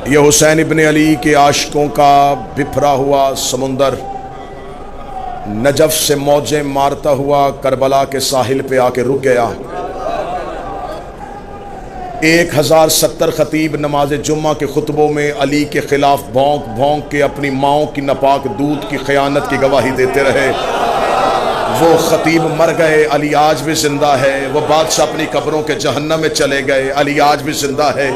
ये हुसैन इब्न अली के आशिकों का बिफरा हुआ समुंदर नजफ से मौजें मारता हुआ करबला के साहिल पे आके रुक गया। 1070 खतीब नमाज जुम्मा के खुतबों में अली के खिलाफ भौंक भौंक के अपनी माओं की नापाक दूध की खयानत की गवाही देते रहे। वो खतीब मर गए, अली आज भी जिंदा है। वो बादशाह अपनी कब्रों के जहन्नम में चले गए, अली आज भी जिंदा है।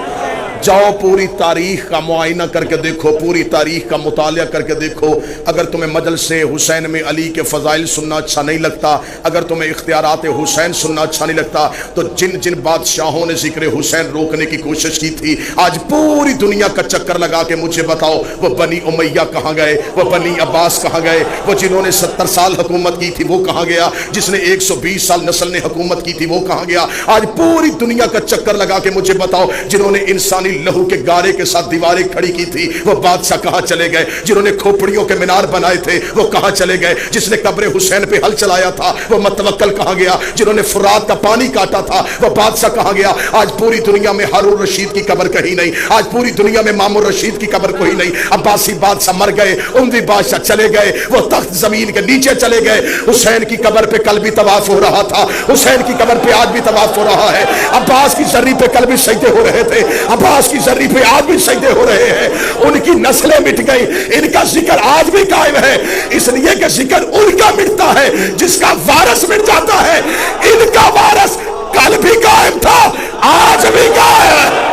जाओ पूरी तारीख का मुआयना करके देखो, पूरी तारीख का मुतालिया करके देखो। अगर तुम्हें मजलिस हुसैन में अली के फ़ज़ाइल सुनना अच्छा नहीं लगता, अगर तुम्हें इख्तियारात हुसैन सुनना अच्छा नहीं लगता, तो जिन जिन बादशाहों ने जिक्र हुसैन रोकने की कोशिश की थी, आज पूरी दुनिया का चक्कर लगा के मुझे बताओ वो बनी उमैया कहाँ गए, वो बनी अब्बास कहाँ गए, वो जिन्होंने 70 साल हुकूमत की थी वो कहाँ गया, जिसने 120 साल नस्ल ने हुकूमत की थी वो कहाँ गया। आज पूरी दुनिया का चक्कर लगा के मुझे बताओ जिन्होंने इंसानी लहू के गारे के साथ दीवारें खड़ी की थी वो बादशाह कहां चले गए, जिन्होंने खोपड़ियों के मीनार बनाए थे वो कहां चले गए, जिसने कब्र हुसैन पे हल चलाया था वो मतवक्कल कहां गया, जिन्होंने फुरात का पानी काटा था वो बादशाह कहां गया। आज पूरी दुनिया में हारून रशीद की कब्र कहीं नहीं, आज पूरी दुनिया में मामूर रशीद की कब्र कोई नहीं। अब्बासी बादशाह मर गए, उमवी बादशाह चले गए, वो तख्त जमीन के नीचे चले गए। हुसैन की कब्र पे कल भी तवाफ हो रहा था, हुसैन की कब्र पे आज भी तवाफ हो रहा है। अब्बास की जर्री पे कल भी सजदे हो रहे थे, अब्बास की जर्री पे आज भी सजदे हो रहे हैं। उनकी नस्लें मिट गई, इनका जिक्र आज भी कायम है, इसलिए कि जिक्र उनका मिटता है जिसका वारिस मिट जाता है। इनका वारिस कल भी कायम था, आज भी कायम है।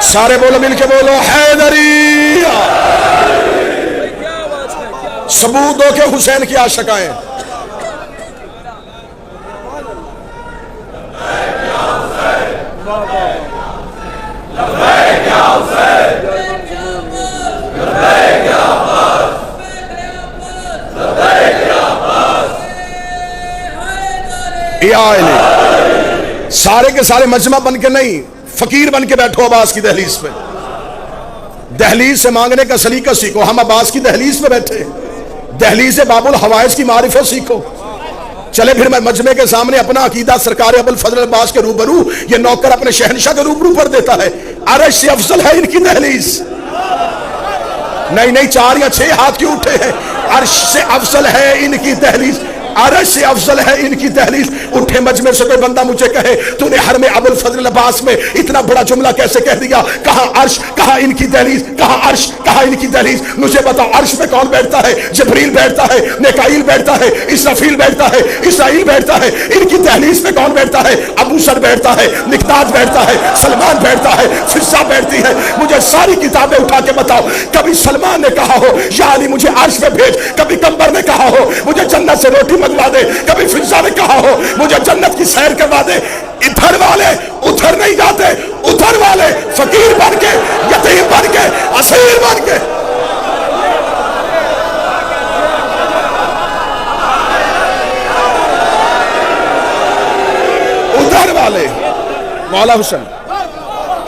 सारे बोलो, मिलके बोलो हैदरिया। सबूत दो के हुसैन की आशिकाएं। सारे के सारे मजमा बन के नहीं, फकीर बन के बैठो अब्बास की दहलीज पे। दहलीज से मांगने का सलीका सीखो। हम अब्बास की दहलीज पे बैठे, दहलीज से बाबुल हवाइज की मारिफत सीखो। चले फिर मैं मजमे के सामने अपना अकीदा सरकार अबुल फजल अब्बास के रूबरू, ये नौकर अपने शहनशाह के रूबरू पर देता है। अरश से अफजल है इनकी दहलीज। नहीं नहीं, 4 या 6 हाथ क्यों उठे हैं। अर्श से अफजल है इनकी दहलीज, अरश से अफजल है इनकी दहलीज। उठे मजमे से कोई बंदा मुझे कहे तूने हर में अबुल फजल अब्बास में इतना बड़ा जुमला कैसे कह दिया, कहां अर्श, कहां इनकी दहलीज, कहां अर्श, कहां इनकी दहलीज। मुझे बताओ अर्श पे कौन बैठता है? जिब्रील बैठता है, मिकाईल बैठता है, इसराफील बैठता है, इसराइल बैठता है। इनकी दहलीज पे कौन बैठता है? अबू सर बैठता है, मिकदाद बैठता है, सलमान बैठता है, फिजा बैठती है। मुझे सारी किताबें उठा के बताओ, कभी सलमान ने कहा हो या अली मुझे अर्श पे भेज, कभी कंबर ने कहा हो मुझे जन्नत से रोटी मंगवा दे, कभी फिजा ने कहा हो मुझे जन्नत की सैर करवा दे। इधर वाले उधर नहीं जाते, उधर वाले फकीर बन के, यतीम बन के, असीर बन के। उधर वाले मौला हुसैन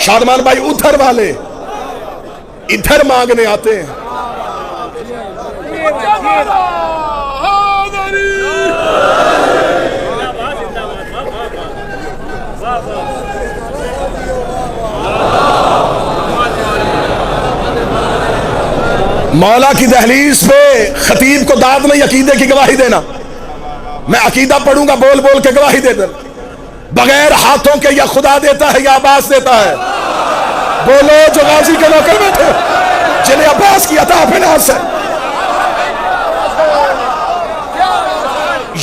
शादमान भाई, उधर वाले इधर मांगने आते हैं। मौला की दहलीज पे खतीब को दाद नहीं अकीदे की गवाही देना। मैं अकीदा पढ़ूंगा बोल बोल के गवाही दे देना, बगैर हाथों के या खुदा देता है या अब्बास देता है। बोलो जो गाजी के नौकर बैठे जिन्हें अब्बास की अता पे नाज़ है।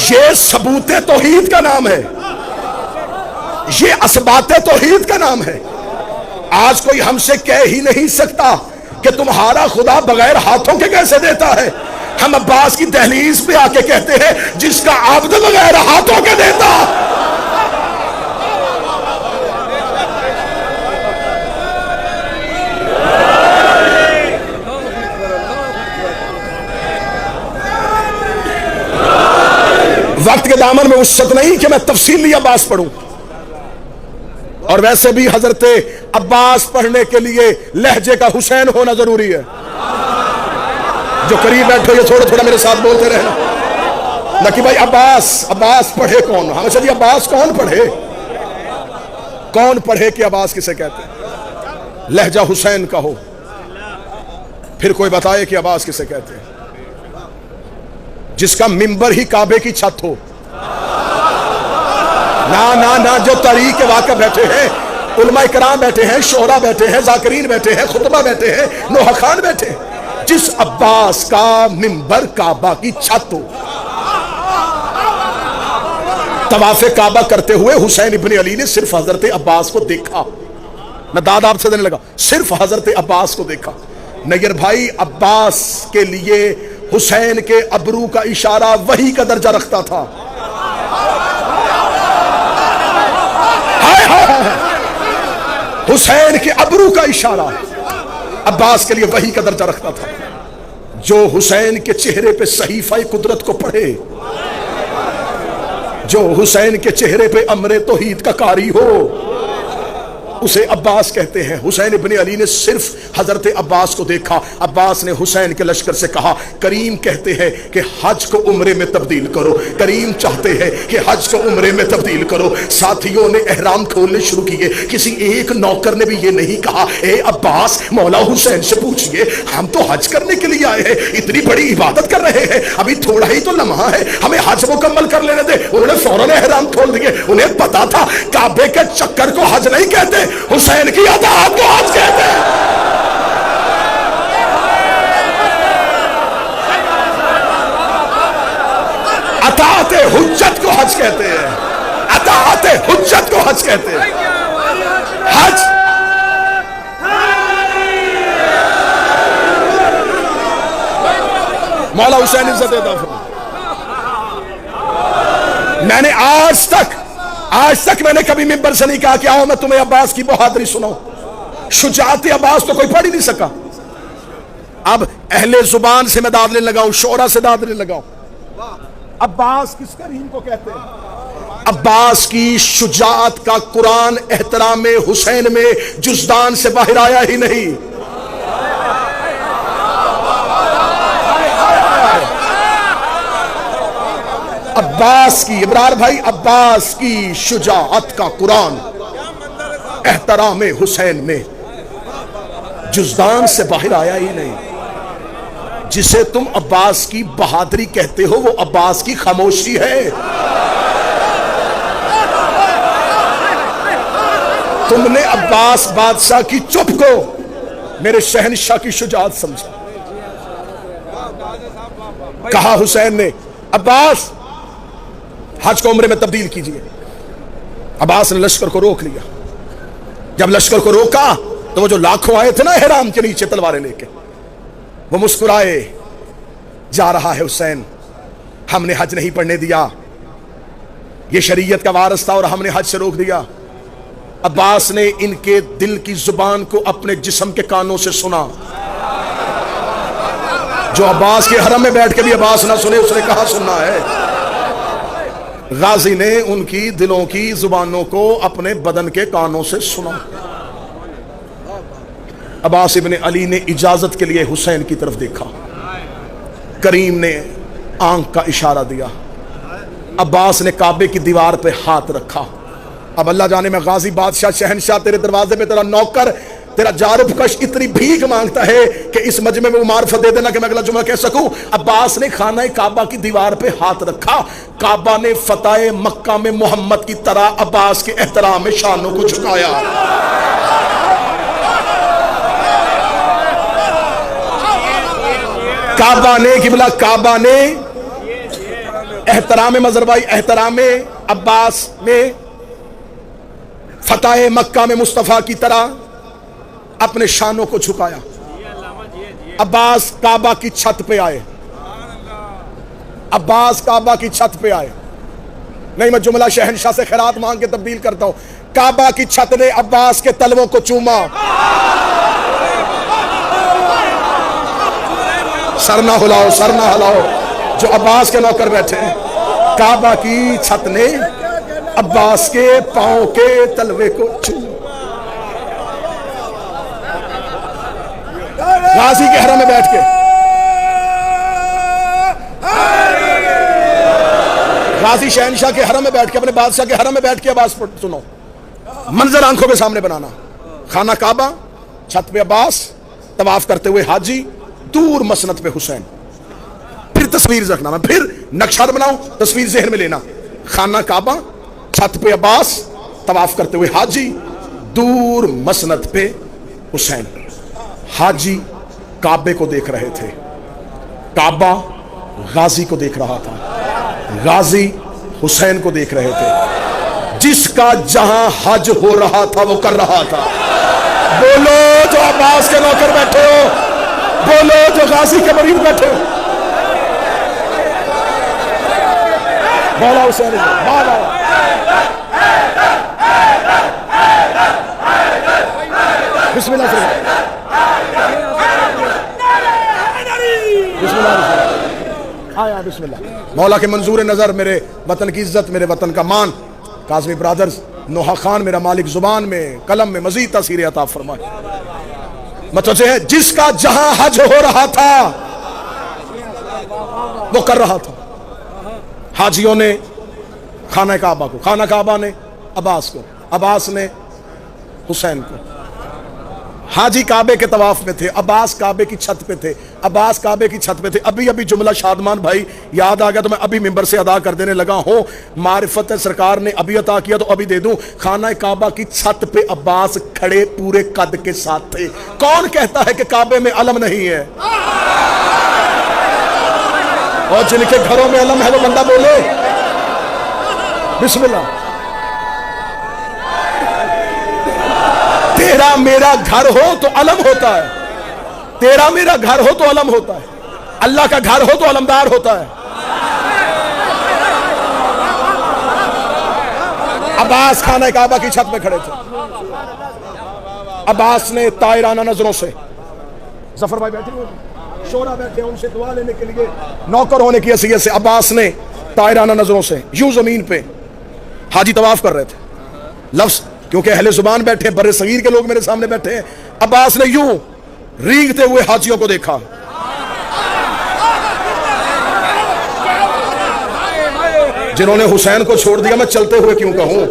ये सबूते तौहीद का नाम है, ये असबाते तौहीद का नाम है। आज कोई हमसे कह ही नहीं सकता कि तुम्हारा खुदा बगैर हाथों के कैसे देता है। हम अब्बास की दहलीज पे आके कहते हैं जिसका आब्द बगैर हाथों के देता। वक्त के दामन में वुसअत नहीं कि मैं तफसीली अब्बास पढ़ूं, और वैसे भी हजरत अब्बास पढ़ने के लिए लहजे का हुसैन होना जरूरी है। जो करीब बैठो ये थोड़ा थोड़ा मेरे साथ बोलते रहना। ना कि भाई अब्बास अब्बास पढ़े कौन, हमें चलिए अब्बास कौन पढ़े, कौन पढ़े कि अब्बास किसे कहते हैं। लहजा हुसैन का हो, फिर कोई बताए कि अब्बास किसे कहते हैं। जिसका मिंबर ही काबे की छत हो। ना ना ना, जो तरीक के वाक़ बैठे हैं, उलमा इकराम बैठे हैं, शोहरा बैठे हैं, जाकिरीन बैठे हैं, खुतबा बैठे हैं, नोहा खान बैठे हैं, जिस अब्बास का मिंबर काबा की छत हो। तवाफ़े काबा करते हुए हुसैन इब्ने अली ने सिर्फ हजरत अब्बास को देखा। मैं दाद आपसे देने लगा, सिर्फ हजरत अब्बास को देखा। नैयर भाई, अब्बास के लिए हुसैन के अबरू का इशारा वही का दर्जा रखता था। हाय हाय हाय, हुसैन के अबरू का इशारा अब्बास के लिए वही का दर्जा रखता था। जो हुसैन के चेहरे पे सहीफा कुदरत को पढ़े, जो हुसैन के चेहरे पे अमरे तौहीद का कारी हो, उसे अब्बास कहते हैं। हुसैन इब्ने अली ने सिर्फ हजरत अब्बास को देखा। अब्बास ने हुसैन के लश्कर से कहा, करीम कहते हैं कि हज को उम्रे में तब्दील करो, करीम चाहते हैं कि हज को उम्रे में तब्दील करो। साथियों ने एहराम खोलने शुरू किए। किसी एक नौकर ने भी ये नहीं कहा, ए अब्बास मौला हुसैन से पूछिए, हम तो हज करने के लिए आए हैं, इतनी बड़ी इबादत कर रहे हैं, अभी थोड़ा ही तो लम्हा है, हमें हज मुकम्मल कर लेने दे। उन्होंने फौरन एहराम खोल दिए। उन्हें पता था काबे के चक्कर को हज नहीं कहते, हुसैन की अताअत को हज कहते हैं। अताअत हुज्जत को हज कहते हैं, अताअत हुज्जत को हज कहते हैं। हज मौला हुसैन इज्जत देता। मैंने आज तक मैंने कभी मिंबर से नहीं कहा कि आओ मैं तुम्हें अब्बास की बहादुरी सुनाऊं। शुजाअत अब्बास तो कोई पढ़ ही नहीं सका। अब अहले जुबान से मैं दाद लेने लगाऊं, शोरा से दाद लेने लगाऊं। अब्बास किस करीम को कहते हैं? अब्बास की शुजाअत का कुरान एहतराम हुसैन में जुज़दान से बाहर आया ही नहीं। अब्बास की, इब्रार भाई, अब्बास की शुजाअत का कुरान एहतराम हुसैन में जुज़दान से बाहर आया ही नहीं। जिसे तुम अब्बास की बहादुरी कहते हो, वो अब्बास की खामोशी है। तुमने अब्बास बादशाह की चुप को मेरे शहनशाह की शुजाअत समझा। कहा हुसैन ने, अब्बास हज को उम्रे में तब्दील कीजिए। अब्बास ने लश्कर को रोक लिया। जब लश्कर को रोका तो वो जो लाखों आए थे ना एहराम के नीचे तलवारें लेके, वो मुस्कुराए। जा रहा है हुसैन, हमने हज नहीं पढ़ने दिया, ये शरीयत का वारिस था और हमने हज से रोक दिया। अब्बास ने इनके दिल की जुबान को अपने जिस्म के कानों से सुना। जो अब्बास के हरम में बैठ के भी अब्बास ना सुने, उसने कहा सुनना है। गाजी ने उनकी दिलों की जुबानों को अपने बदन के कानों से सुना। अब्बास इब्ने अली ने इजाजत के लिए हुसैन की तरफ देखा। करीम ने आंख का इशारा दिया। अब्बास ने काबे की दीवार पे हाथ रखा। अब अल्लाह जाने में गाजी बादशाह शहनशाह तेरे दरवाजे पे तेरा नौकर, तेरा जारुबकश इतनी भीख मांगता है कि इस मजमे में वो मार्फत दे देना कि मैं अगला जुमा कह सकूं। अब्बास ने खाना काबा की दीवार पे हाथ रखा। काबा ने फतेह मक्का में मोहम्मद की तरह अब्बास के एहतराम में शानों को झुकाया। काबा ने किबला, काबा ने एहतराम मजरबाई, एहतराम अब्बास में फतेह मक्का में मुस्तफा की तरह अपने शानों को झुकाया। अब्बास काबा की छत पे आए। अब्बास काबा की छत पे आए। नहीं, मैं जुमला शहनशाह से खैरात मांग के तब्दील करता हूं। काबा की छत ने अब्बास के तलवों को चूमा। सर ना हिलाओ, सर ना हिलाओ, जो अब्बास के नौकर बैठे हैं। काबा की छत ने अब्बास के पांव के तलवे को चूमा। गाजी के हरम में बैठ के गाजी शहनशाह के हरम में बैठ के, अपने बादशाह के हरम में बैठ के अब्बास सुनो, मंजर आंखों के सामने बनाना, खाना काबा, छत पे अब्बास, तवाफ करते हुए हाजी, दूर मसनद पे हुसैन। फिर तस्वीर रखना, मैं फिर नक्शा बनाऊं, तस्वीर जहन में लेना, खाना काबा, छत पे अब्बास, तवाफ करते हुए हाजी, दूर मसनद पे हुसैन। हाजी काबे को देख रहे थे, काबा गाजी को देख रहा था, गाजी हुसैन को देख रहे थे। जिसका जहां हज हो रहा था वो कर रहा था। बोलो जो अब्बास के नौकर बैठे हो, बोलो जो गाजी के मरीज बैठे हो, मौला हुसैन मौला। बिस्मिल्लाह आया, बिस्मिल्लाह। मौला के मंजूर नजर मेरे वतन की इज्जत, मेरे वतन का मान, काज़मी ब्रदर्स, नोहा खान मेरा मालिक, जुबान में कलम में मजीद तासीर अता फरमाए। मतलब है जिसका जहां हज हो रहा था वो कर रहा था। हाजियों ने खाना काबा को, खाना काबा ने अब्बास को, अब्बास ने हुसैन को। हाजी काबे के तवाफ में थे, अब्बास काबे की छत पे थे, अब्बास काबे की छत पे थे। अभी अभी जुमला शादमान भाई याद आ गया तो मैं अभी मिंबर से अदा कर देने लगा हूं। मारिफत सरकार ने अभी अता किया तो अभी दे दूं। खाना काबा की छत पे अब्बास खड़े पूरे कद के साथ थे। कौन कहता है कि काबे में अलम नहीं है? और जिनके घरों में अलम है वो बंदा बोले बिस्मिल्लाह। तेरा मेरा घर हो तो अलम होता है, तेरा मेरा घर हो तो अलम होता है, अल्लाह का घर हो तो अलमदार होता है। अब्बास खाना काबा की छत में खड़े थे। अब्बास ने तायराना नजरों से, जफर भाई बैठे हुए, शोरा बैठे हैं, उनसे दुआ लेने के लिए नौकर होने की हैसियत से अब्बास ने तायराना नजरों से यूं जमीन पे, हाजी तवाफ कर रहे थे, लफ्ज क्योंकि अहले जुबान बैठे, बड़े सगीर के लोग मेरे सामने बैठे हैं। अब्बास ने यूं रींगते हुए हाजियों को देखा। जिन्होंने हुसैन को छोड़ दिया मैं चलते हुए क्यों कहूं,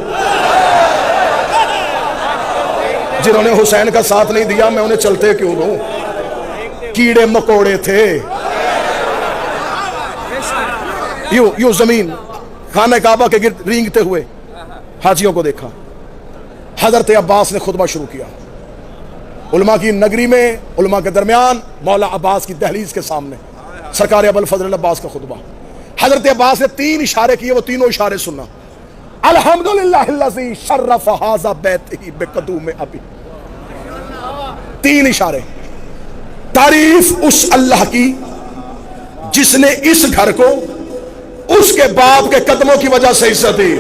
जिन्होंने हुसैन का साथ नहीं दिया मैं उन्हें चलते क्यों कहूं। कीड़े मकोड़े थे। यूं यूं जमीन खाने काबा के गिर्द रींगते हुए हाजियों को देखा। हजरत अब्बास ने खुतबा शुरू किया। उलमा की नगरी में, उलमा के दरमियान, मौला अब्बास की दहलीज के सामने सरकार अबुल फजल अब्बास का खुतबा। हजरत अब्बास ने 3 इशारे किए, वो तीनों इशारे सुनना। अल्हम्दुलिल्लाहिल्लज़ी शर्रफ़ हाज़ा बैतिही बिक़दूम अबी। 3 इशारे। तारीफ उस अल्लाह की जिसने इस घर को उसके बाप के कदमों की वजह से इज्जत दी।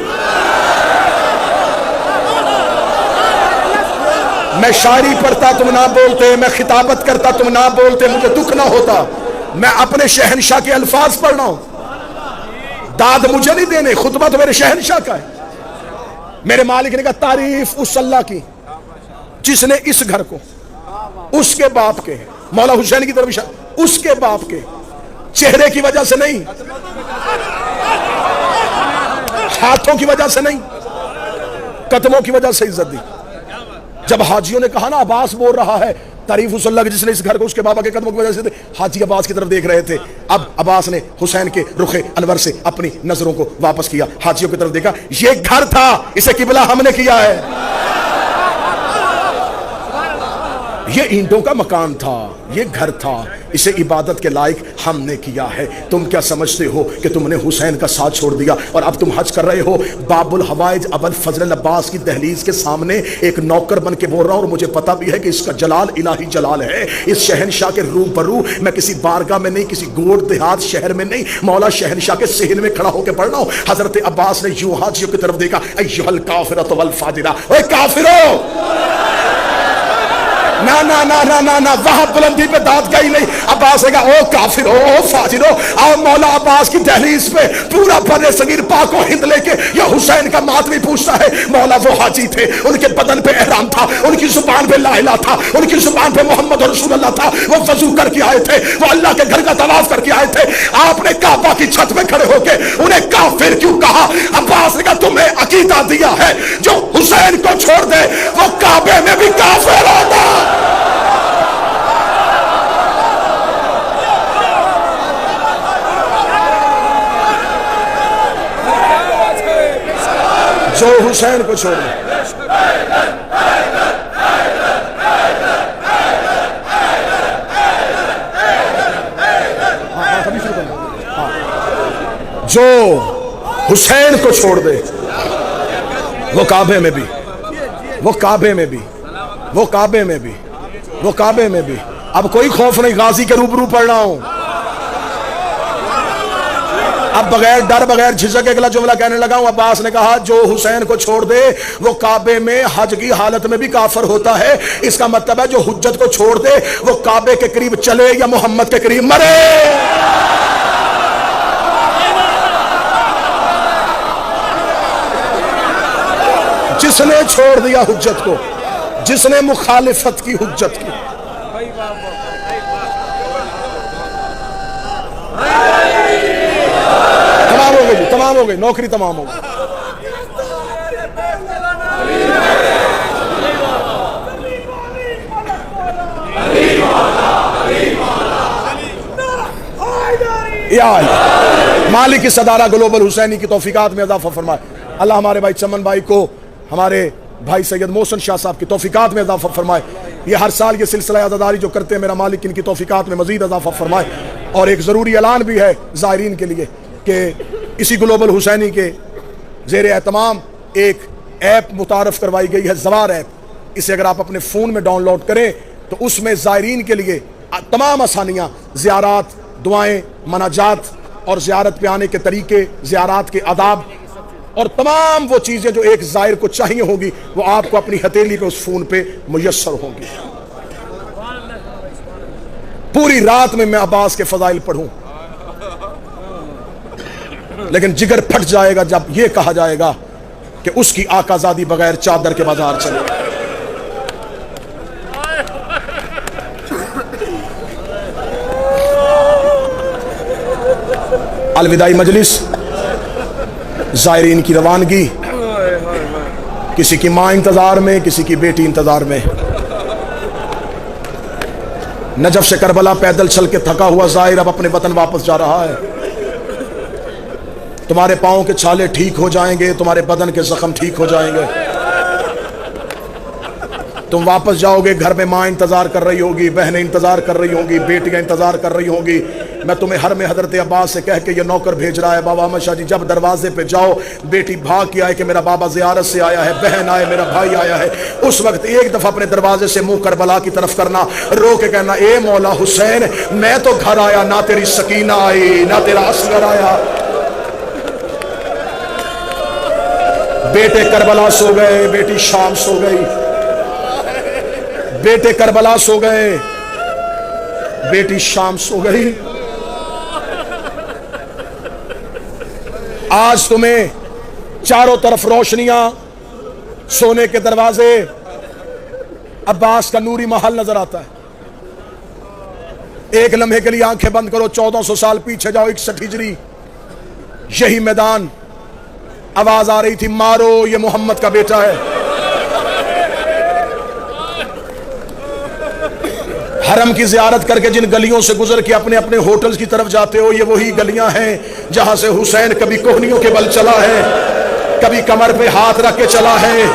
मैं शायरी पढ़ता तुम ना बोलते, मैं खिताबत करता तुम ना बोलते, मुझे दुख ना होता। मैं अपने शहनशाह के अल्फाज पढ़ रहा हूं, दाद मुझे नहीं देने, खुतबा तो मेरे शहनशाह का है। मेरे मालिक ने कहा तारीफ उस अल्लाह की जिसने इस घर को उसके बाप के, मौला हुसैन की तरफ इशारा, उसके बाप के चेहरे की वजह से नहीं, हाथों की वजह से नहीं, कदमों की वजह से इज्जत दी। जब हाजियों ने कहा ना अब्बास बोल रहा है तारीफ उस अल्लाह की जिसने इस घर को उसके बाबा के कदमों की वजह से, हाजी अब्बास की तरफ देख रहे थे। अब अब्बास ने हुसैन के रुखे अनवर से अपनी नजरों को वापस किया, हाजियों की तरफ देखा। ये घर था, इसे किबला हमने किया है। ये ईंटों का मकान था, ये घर था, इसे इबादत के लायक हमने किया है। तुम क्या समझते हो कि तुमने हुसैन का साथ छोड़ दिया और अब तुम हज कर रहे हो? बाबुल हवाइज अबुल फजल अब्बास की दहलीज के सामने एक नौकर बन के बोल रहा हूं और मुझे पता भी है कि इसका जलाल इलाही जलाल है। इस शहनशाह के रूबरू मैं किसी बारगाह में नहीं, किसी गोड़ देहात शहर में नहीं, मौला शहनशाह के सहन में खड़ा होकर पढ़ रहा हूं। हजरत अब्बास ने यूं हाजियों की तरफ देखा, अय्युहल काफिरतु वल फाजिरा, ओए काफिरो, ना ना ना ना ना ना, वहां बुलंदी पे दांत गई नहीं। अब्बास ने कहा ओ काफिर हो, ओ फाजिर हो, आओ मौला अब्बास की दहलीज पे पूरा बने सगीर पाक और हिंद लेके या हुसैन का मातमी पूछता है। मौला वो हाजी थे, उनके बदन पे एहराम था, उनकी जुबान पे ला इलाहा था, उनकी जुबान पे मोहम्मद रसूलुल्लाह था, वो वजू करके आए थे, वो अल्लाह के घर का तवाफ करके आए थे। आपने काबा की छत में खड़े होके उन्हें काफिर क्यों कहा? अब्बास ने कहा तुम्हें अकीदा दिया है जो हुसैन को छोड़ दे वो काबे में भी काफिर होगा। जो हुसैन को छोड़ दे, जो हुसैन को छोड़ दे वो काबे में भी, वो काबे में भी, वो काबे में भी, वो काबे में भी। अब कोई खौफ नहीं, गाजी के रूबरू पड़ रहा हूं। अब बगैर डर बगैर झिझक अगला जुमला कहने लगा हूं। अब्बास ने कहा जो हुसैन को छोड़ दे वो काबे में हज की हालत में भी काफिर होता है। इसका मतलब है जो हुज्जत को छोड़ दे वो काबे के करीब चले या मोहम्मद के करीब मरे। जिसने छोड़ दिया हुज्जत को, जिसने मुखालिफत की हुज्जत की, तमाम हो गई, तमाम हो गई, नौकरी तमाम हो गई। मालिक सदारा ग्लोबल हुसैनी की तौफीकात में इजाफा फरमाए। अल्लाह हमारे भाई चमन भाई को, हमारे भाई सैयद मोहसिन शाह साहब की तौफीकात में इजाफा फरमाए। ये हर साल ये सिलसिला अज़ादारी जो करते हैं, मेरा मालिक इनकी तौफीकात में मजीद इजाफा फरमाए। और एक ज़रूरी ऐलान भी है ज़ायरीन के लिए कि इसी ग्लोबल हुसैनी के ज़ेर एहतमाम एक ऐप मुतारफ़ करवाई गई है, ज़वार ऐप। इसे अगर आप अपने फ़ोन में डाउनलोड करें तो उसमें ज़ायरीन के लिए तमाम आसानियाँ, ज़ियारात, दुआएँ, मनाजात और ज़ियारत पे आने के तरीके, ज़ियारात के आदाब और तमाम वो चीज़ें जो एक ज़ायर को चाहिए होंगी वो आपको अपनी हथेली पे उस फ़ोन पे मुयस्सर होंगी। पूरी रात में मैं अब्बास के फ़ज़ाइल पढ़ूं, लेकिन जिगर फट जाएगा जब यह कहा जाएगा कि उसकी आकाज़ादी बगैर चादर के बाजार चले। अलविदाई मजलिस, ज़ायरीन की रवानगी, किसी की माँ इंतजार में, किसी की बेटी इंतजार में। नजफ से करबला पैदल चल के थका हुआ ज़ाहिर अब अपने वतन वापस जा रहा है। तुम्हारे पाँव के छाले ठीक हो जाएंगे, तुम्हारे बदन के जख्म ठीक हो जाएंगे, तुम वापस जाओगे। घर में माँ इंतजार कर रही होगी, बहनें इंतजार कर रही होंगी, बेटियां इंतजार कर रही होंगी। मैं तुम्हें हर में हजरत अब्बास से कह के ये नौकर भेज रहा है, बाबा अहमद शाह जी जब दरवाजे पे जाओ बेटी भाग के आए कि मेरा बाबा ज़ियारत से आया है, बहन आए, मेरा भाई आया है, उस वक्त एक दफा अपने दरवाजे से मुंह करबला की तरफ करना, रो के कहना ए मौला हुसैन मैं तो घर आया, ना तेरी सकीना आई, ना तेरा असगर आया। बेटे करबला सो गए, बेटी शाम सो गई, बेटे करबला सो गए, बेटी शाम सो गई। आज तुम्हें चारों तरफ रोशनियां, सोने के दरवाजे, अब्बास का नूरी महल नजर आता है। एक लम्हे के लिए आंखें बंद करो, 1400 साल पीछे जाओ, 61 हिजरी, यही मैदान। आवाज आ रही थी मारो ये मोहम्मद का बेटा है। हरम की जियारत करके जिन गलियों से गुजर के अपने अपने होटल्स की तरफ जाते हो, ये वही गलियां हैं जहां से हुसैन कभी कोहनियों के बल चला है, कभी कमर पे हाथ रख के चला है,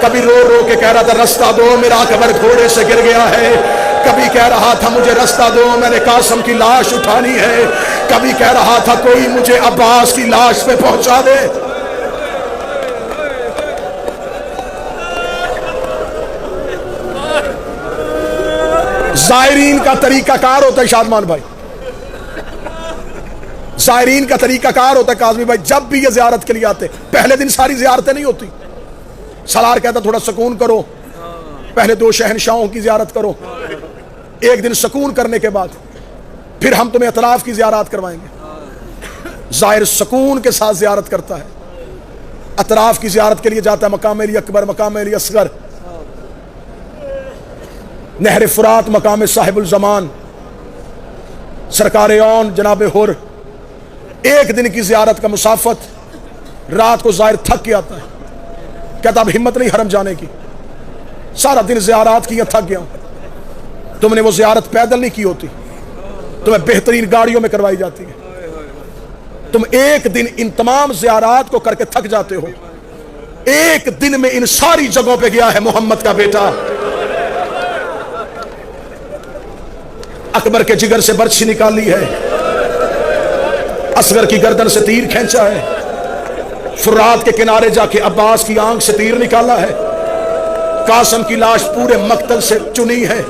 कभी रो रो के कह रहा था रास्ता दो मेरा अकबर घोड़े से गिर गया है, कभी कह रहा था मुझे रास्ता दो मैंने कासम की लाश उठानी है, कभी कह रहा था कोई मुझे अब्बास की लाश पे पहुंचा दे। ज़ायरीन का तरीकाकार होता है शादमान भाई, ज़ायरीन का तरीकाकार होता है काज़मी भाई। जब भी ये ज़ियारत के लिए आते, पहले दिन सारी ज़ियारतें नहीं होती, सलार कहता थोड़ा सुकून करो, पहले 2 शहनशाहों की ज़ियारत करो, एक दिन सुकून करने के बाद फिर हम तुम्हें अतराफ की ज़ियारत करवाएंगे। ज़ाहिर सुकून के साथ ज़ियारत करता है, अतराफ की ज़ियारत के लिए जाता है मकाम अली अकबर, मकाम अली असगर, नहर फुरात, मकाम साहिबुल ज़मान, सरकार औन जनाब हुर। एक दिन की ज़ियारत का मुसाफत, रात को ज़ाहिर थक के आता है, कहता अब हिम्मत नहीं हरम जाने की, सारा दिन ज़ियारत की, थक गया हूं। तुमने वो ज़ियारत पैदल नहीं की होती, तुम्हें बेहतरीन गाड़ियों में करवाई जाती है। तुम एक दिन इन तमाम ज़ियारत को करके थक जाते हो, एक दिन में इन सारी जगहों पे गया है मोहम्मद का बेटा। अकबर के जिगर से बर्छी निकाली है, असगर की गर्दन से तीर खींचा है, फुरात के किनारे जाके अब्बास की आंख से तीर निकाला है, कासम की लाश पूरे मक्तल से चुनी है।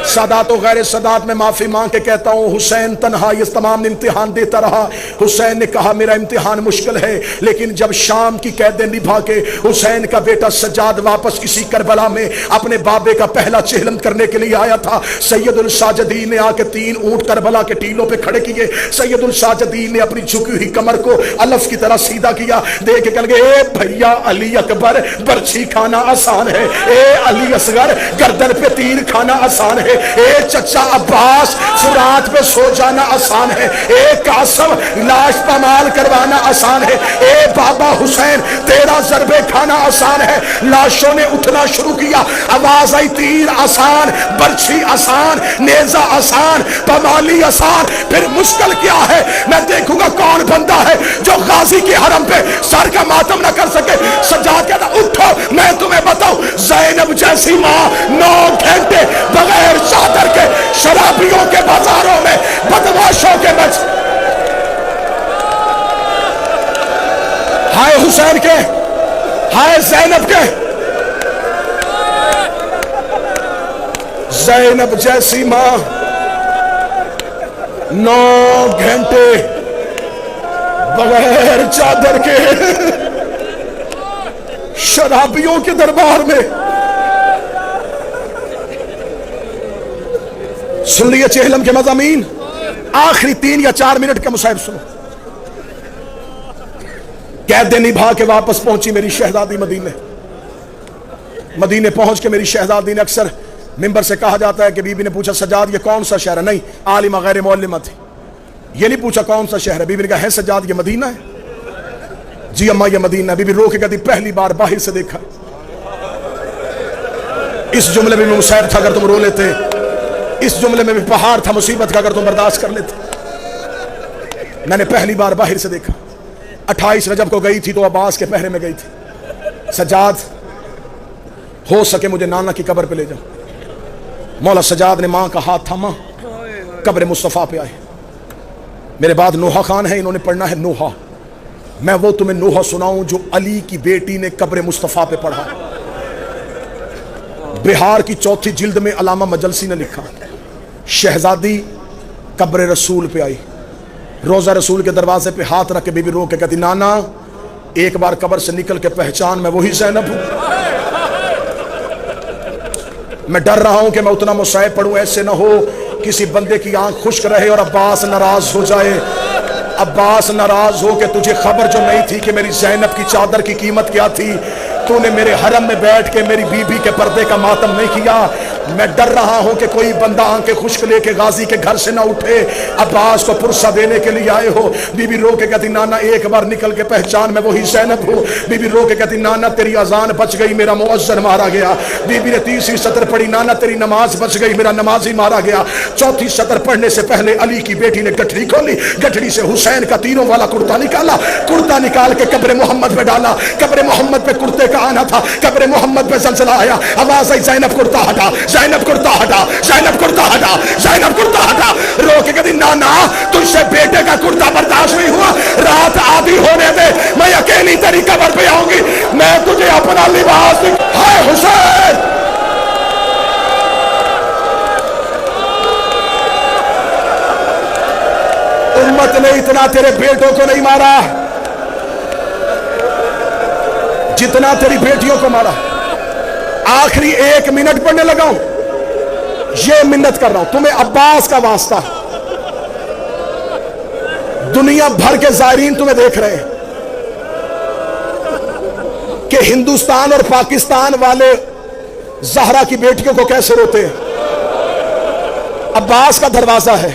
सादात और गैर सादात में माफी मांग के कहता हूं, हुसैन तन्हा ये तमाम इम्तिहान देता रहा। हुसैन ने कहा मेरा इम्तिहान मुश्किल है, लेकिन जब शाम की कैदें निभा के हुसैन का बेटा सज्जाद वापस किसी करबला में अपने बाबे का पहला चेहलम करने के लिए आया था, सैयदुल साजिदीन ने आके 3 ऊंट करबला के टीलों पे खड़े किए। सैयदुल साजिदीन ने अपनी झुकी हुई कमर को अलफ की तरह सीधा किया, देख के कह गए ए भैया अली अकबर, बर्छी खाना आसान है, ए अली असगर गर्दन पे तीर खाना आसान है, ए चचा अब्बास फुरात पे सो जाना आसान है, ए कासम लाश पमाल करवाना आसान है, ए बाबा हुसैन तेरा जरबे खाना आसान है। लाशों ने उठना शुरू किया, आवाज आई तीर आसान, बर्छी आसान, नेजा आसान, पमाली आसान, फिर मुश्किल क्या है? मैं देखूंगा कौन बंदा है जो गाजी के हरम पे सर का मातम ना कर सके। सज्जाद कहता उठो मैं तुम्हें बताऊं, ज़ैनब जैसी मां 9 घंटे बगैर चादर के शराबियों के बाजारों में बदमाशों के बच, हाय हुसैन के, हाय ज़ैनब के, ज़ैनब जैसी मां 9 घंटे बगैर चादर के शराबियों के दरबार में। सुन लिए चेहलम के मज़ामीन, आखिरी 3 या 4 मिनट का मुसाहिब सुनो। कैदे निभा के वापस पहुंची मेरी शहजादी मदीने। मदीने पहुंच के मेरी शहजादी ने, अक्सर मिंबर से कहा जाता है कि बीबी ने पूछा सज्जाद ये कौन सा शहर है? नहीं, आलिमा गैर मौलिमा थी, ये नहीं पूछा कौन सा शहर है। बीबी ने कहा है सज्जाद ये मदीना है। जी अम्मा ये मदीना। बीबी रो के कहती पहली बार बाहर से देखा। इस जुमले में भी मुसाहिब था अगर तुम रो लेते, इस जुमले में भी पहाड़ था मुसीबत का अगर तुम बर्दाश्त कर लेते। मैंने पहली बार बाहर से देखा। 28 रजब को गई थी तो अब्बास के पहरे में गई थी। सज्जाद हो सके मुझे नाना की कब्र पे ले जाओ। मौला सज्जाद ने मां का हाथ थामा, कब्र मुस्तफ़ा पे आए। मेरे बाद नोहा खान है, इन्होंने पढ़ना है नोहा। मैं वो तुम्हें नोहा सुनाऊं जो अली की बेटी ने कब्र मुस्तफ़ा पे पढ़ा। बिहार की 4थी जिल्द में अलामा मजलसी ने लिखा, शहजादी कब्र रसूल पे आई, रोजा रसूल के दरवाजे पे हाथ रख के बीबी रो के कहती नाना एक बार कब्र से निकल के पहचान मैं वही ज़ैनब हूं। मैं डर रहा हूं कि मैं उतना मुसाहिब पढ़ूं ऐसे ना हो किसी बंदे की आंख खुश्क रहे और अब्बास नाराज हो जाए। अब्बास नाराज हो के तुझे खबर जो नहीं थी कि मेरी ज़ैनब की चादर की कीमत क्या थी, तूने मेरे हरम में बैठ के मेरी बीबी के पर्दे का मातम नहीं किया। मैं डर रहा हूं कि कोई बंदा आंखें खुश्क लेके गाजी के घर से ना उठे। अब्बास को पुरसा देने के लिए आए हो। बीबी रो के कहती नाना एक बार निकल के पहचान मैं वही ज़ैनब हूं। बीबी रो के कहती नाना तेरी अजान बच गई, मेरा मुअज्जिन मारा गया। बीबी ने 30वीं सतर पढ़ी, नाना तेरी नमाज बच गई, मेरा नमाजी मारा गया। 4थी सतर पढ़ने से पहले अली की बेटी ने गठड़ी खोली, गठड़ी से हुसैन का तीरों वाला कुर्ता निकाला, कुर्ता निकाल के कब्र मोहम्मद पे डाला। कब्र मोहम्मद पे कुर्ते का आना था, कब्र मोहम्मद पे ज़लज़ला आया। आवाज आई ज़ैनब कुर्ता हटा, ज़ैनब कुर्ता हटा, ज़ैनब कुर्ता हटा, ज़ैनब कुर्ता हटा। रो के कहती नाना तुझसे बेटे का कुर्ता बर्दाश्त नहीं हुआ, रात आधी होने दे, मैं अकेली तेरी कब्र पे आऊंगी, मैं तुझे अपना लिबास। हाय हुसैन उम्मत ने इतना तेरे बेटों को नहीं मारा जितना तेरी बेटियों को मारा। आखिरी 1 मिनट पढ़ने लगा हूं, ये मिन्नत कर रहा हूं तुम्हें अब्बास का वास्ता। दुनिया भर के ज़ायरीन तुम्हें देख रहे हैं कि हिंदुस्तान और पाकिस्तान वाले ज़हरा की बेटियों को कैसे रोते हैं। अब्बास का दरवाजा है,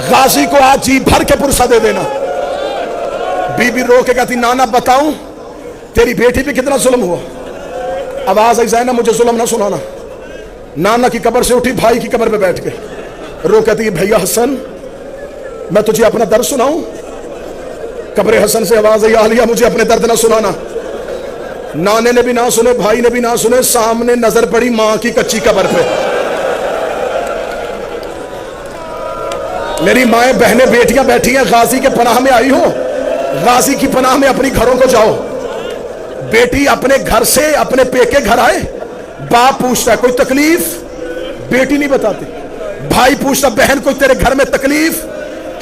गाजी को आज जी भर के पुरसा दे देना। बीबी रो के कहती नाना बताऊं तेरी बेटी पे कितना जुल्म हुआ। आवाज आई ज़ैनब मुझे जुल्म ना सुनाना। नाना की कब्र से उठी, भाई की कब्र पे बैठ के रो कहती भैया हसन मैं तुझे अपना दर्द सुनाऊं। कब्र हसन से आवाज आई आलिया मुझे अपने दर्द ना सुनाना। नाने ने भी ना सुने, भाई ने भी ना सुने, सामने नजर पड़ी मां की कच्ची कब्र पे। मेरी माएं बहनें बेटियां बैठी हैं, गाजी के पनाह में आई हो, गाजी की पनाह में अपनी घरों को जाओ। बेटी अपने घर से अपने पेके घर आए, बाप पूछता है कोई तकलीफ, बेटी नहीं बताती। भाई पूछता बहन कोई तेरे घर में तकलीफ,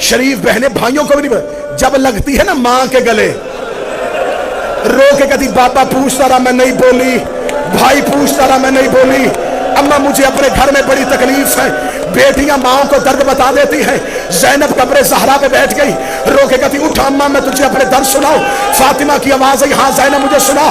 शरीफ बहनें भाइयों को भी नहीं बताती। जब लगती है ना मां के गले रो के कहती बाबा पूछता रहा मैं नहीं बोली, भाई पूछता रहा मैं नहीं बोली, अम्मा मुझे अपने घर में बड़ी तकलीफ है। बेटियां माओं को दर्द बता देती हैं। ज़ैनब कब्र ज़हरा पे बैठ गई, रो के कहती उठ अम्मा मैं तुझे अपने दर्द सुनाऊं। फातिमा की आवाज आई हाँ ज़ैनब मुझे सुना।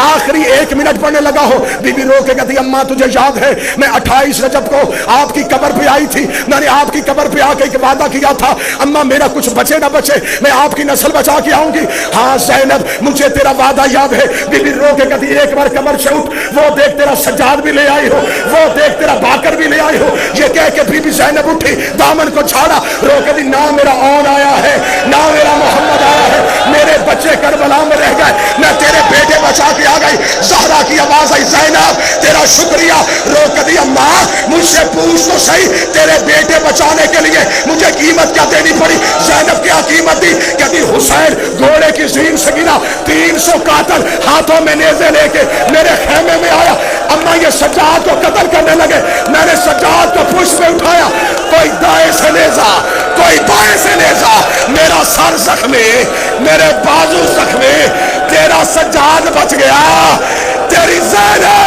आखिरी 1 मिनट पढ़ने लगा हो, बीबी रो के कहती अम्मा तुझे याद है मैं 28 रजब को आपकी कब्र पे आई थी, मैंने आपकी कब्र पे आके एक वादा किया था अम्मा मेरा कुछ बचे ना बचे मैं आपकी नस्ल बचा के आऊंगी। हाँ ज़ैनब मुझे तेरा वादा याद है। बीबी रो के कहती एक बार कब्र से उठ, वो देख तेरा सज्जाद भी ले आई हो, वो देख तेरा बाकर भी ले आई हो। ये कह के बीबी ज़ैनब उठी, दामन को छाड़ा, रो के दी ना मेरा औन आया है ना मेरा मोहम्मद आया है, मेरे बच्चे करबला में रह गए, मैं तेरे बेटे बचा के आ गई। ज़हरा की आवाज आई ज़ैनब तेरा शुक्रिया। रो के दी अम्मा मुझसे पूछ तो सही तेरे बेटे बचाने के लिए मुझे कीमत क्या देनी पड़ी। ज़ैनब क्या कीमत दी? कहती हुसैन घोड़े की ज़ीन से गिरा, 300 कातल हाथों में नेज़े लेके मेरे खेमे में आया। अम्मा ये सज्जाद को कत्ल करने लगे, मैंने सज्जाद को पुष्प में उठाया, कोई दाएं से नेज़ा कोई बाएं से नेज़ा, मेरा सर जख्मी मेरे बाजू जख्मी, तेरा सज्जाद बच गया, तेरी ज़ैनब